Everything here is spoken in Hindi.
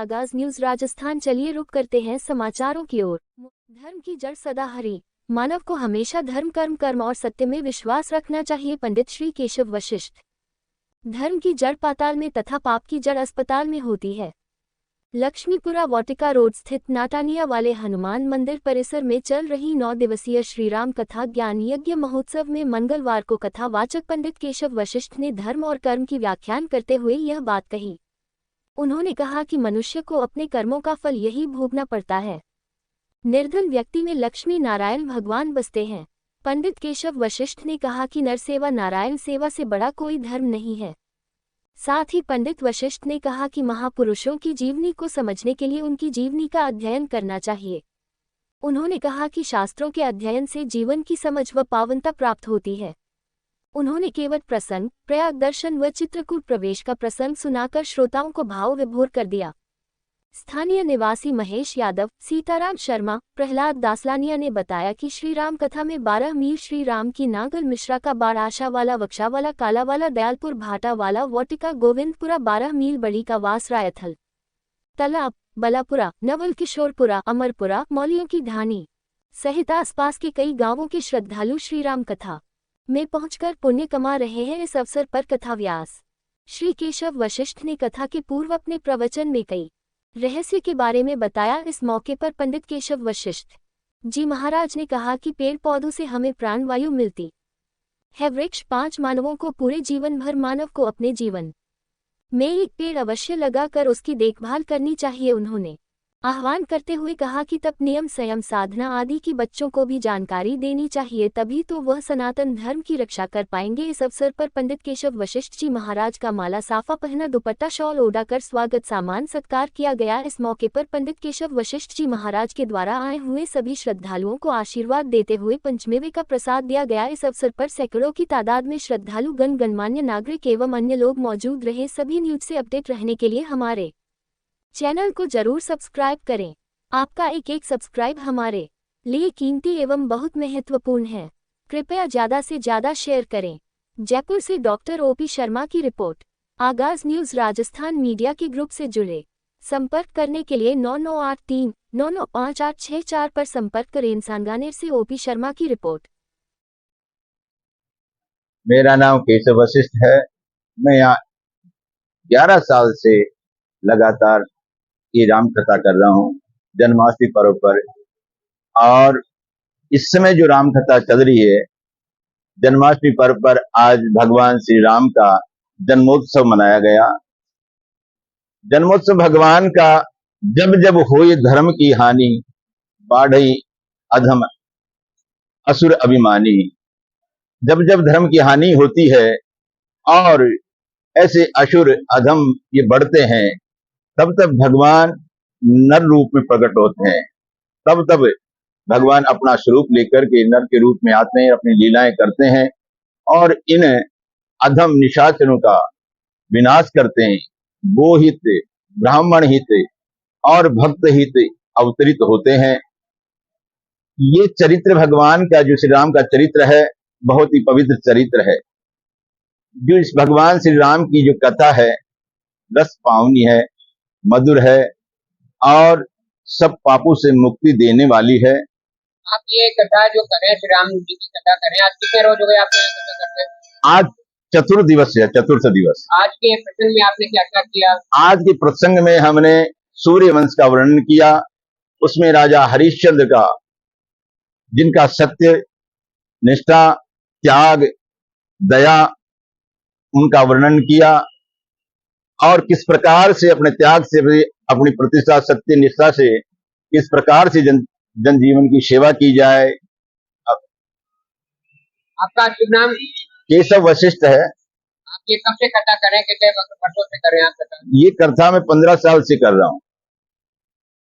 आगाज न्यूज राजस्थान। चलिए रुक करते हैं समाचारों की ओर। धर्म की जड़ सदा हरी। मानव को हमेशा धर्म कर्म और सत्य में विश्वास रखना चाहिए। पंडित श्री केशव वशिष्ठ। धर्म की जड़ पाताल में तथा पाप की जड़ अस्पताल में होती है। लक्ष्मीपुरा वाटिका रोड स्थित नाटानिया वाले हनुमान मंदिर परिसर में चल रही 9 दिवसीय श्रीराम कथा ज्ञान यज्ञ महोत्सव में मंगलवार को कथा वाचक पंडित केशव वशिष्ठ ने धर्म और कर्म की व्याख्यान करते हुए यह बात कही। उन्होंने कहा कि मनुष्य को अपने कर्मों का फल यही भोगना पड़ता है। निर्धन व्यक्ति में लक्ष्मी नारायण भगवान बसते हैं। पंडित केशव वशिष्ठ ने कहा कि नर सेवा नारायण सेवा से बड़ा कोई धर्म नहीं है। साथ ही पंडित वशिष्ठ ने कहा कि महापुरुषों की जीवनी को समझने के लिए उनकी जीवनी का अध्ययन करना चाहिए। उन्होंने कहा कि शास्त्रों के अध्ययन से जीवन की समझ व पावनता प्राप्त होती है। उन्होंने केवट प्रसंग, प्रयाग दर्शन व चित्रकूट प्रवेश का प्रसंग सुनाकर श्रोताओं को भाव विभोर कर दिया। स्थानीय निवासी महेश यादव, सीताराम शर्मा, प्रहलाद दासलानिया ने बताया कि श्री राम कथा में 12 मील श्री राम की नागल मिश्रा का बाड़, आशावाला, वक्षावाला, कालावाला, दयालपुर, भाटावाला, वाटिका, गोविंदपुरा, 12 मील बड़ी का वास, रायथल, तालाब, बलापुरा, नवल किशोरपुरा, अमरपुरा, मौलियों की ढानी सहित आसपास के कई गांवों के श्रद्धालु श्रीराम कथा में पहुंचकर पुण्य कमा रहे हैं। इस अवसर पर कथा व्यास श्री केशव वशिष्ठ ने कथा के पूर्व अपने प्रवचन में कई रहस्य के बारे में बताया। इस मौके पर पंडित केशव वशिष्ठ जी महाराज ने कहा कि पेड़ पौधों से हमें प्राणवायु मिलती है। वृक्ष 5 मानवों को पूरे जीवन भर मानव को अपने जीवन में एक पेड़ अवश्य लगाकर उसकी देखभाल करनी चाहिए। उन्होंने आह्वान करते हुए कहा कि तप, नियम, संयम, साधना आदि की बच्चों को भी जानकारी देनी चाहिए, तभी तो वह सनातन धर्म की रक्षा कर पाएंगे। इस अवसर पर पंडित केशव वशिष्ठ जी महाराज का माला, साफा पहना, दुपट्टा, शॉल ओढ़ाकर स्वागत सम्मान सत्कार किया गया। इस मौके पर पंडित केशव वशिष्ठ जी महाराज के द्वारा आए हुए सभी श्रद्धालुओं को आशीर्वाद देते हुए पंचमेवे का प्रसाद दिया गया। इस अवसर पर सैकड़ों की तादाद में श्रद्धालु गण, गणमान्य नागरिक एवं अन्य लोग मौजूद रहे। सभी न्यूज से अपडेट रहने के लिए हमारे चैनल को जरूर सब्सक्राइब करें। आपका एक सब्सक्राइब हमारे लिए कीमती एवं बहुत महत्वपूर्ण है। कृपया ज्यादा से ज्यादा शेयर करें। जयपुर से डॉक्टर ओपी शर्मा की रिपोर्ट। आगाज न्यूज राजस्थान मीडिया के ग्रुप से जुड़े। संपर्क करने के लिए 9983995864 पर संपर्क करें। सांगानेर से ओपी शर्मा की रिपोर्ट। मेरा नाम केशव वशिष्ठ है। मैं यहाँ 11 साल से लगातार ये राम कथा कर रहा हूँ जन्माष्टमी पर्व पर। और इस समय जो राम कथा चल रही है, जन्माष्टमी पर्व पर आज भगवान श्री राम का जन्मोत्सव मनाया गया। जन्मोत्सव भगवान का जब जब होए धर्म की हानि, बाढ़ई अधम असुर अभिमानी। जब जब धर्म की हानि होती है और ऐसे असुर अधम ये बढ़ते हैं, तब तब भगवान नर रूप में प्रकट होते हैं। तब तब भगवान अपना स्वरूप लेकर के नर के रूप में आते हैं, अपनी लीलाएं करते हैं और इन अधम निशाचरों का विनाश करते हैं। गो हित, ब्राह्मण हित और भक्त हित अवतरित होते हैं। ये चरित्र भगवान का, जो श्री राम का चरित्र है, बहुत ही पवित्र चरित्र है। जो इस भगवान श्री राम की जो कथा है, रस पावनी है, मधुर है और सब पापों से मुक्ति देने वाली है। आप ये कथा जो करें, श्री राम जी की कथा करें, आज कितने रोज हो गए आप ये कथा करते हैं? आज चतुर्थ दिवस है, चतुर्थ दिवस। आज के प्रसंग में आपने क्या क्या किया? आज के प्रसंग में हमने सूर्य वंश का वर्णन किया। उसमें राजा हरिश्चंद्र का, जिनका सत्य, निष्ठा, त्याग, दया, उनका वर्णन किया और किस प्रकार से अपने त्याग से, अपनी प्रतिष्ठा, सत्य, निष्ठा से किस प्रकार से जनजीवन की सेवा की जाए। आपका शुभ नाम? केशव वशिष्ठ है। आप ये कब से कथा करें, कितने वर्षों से करें आप कथा? ये कथा मैं 15 साल से कर रहा हूँ।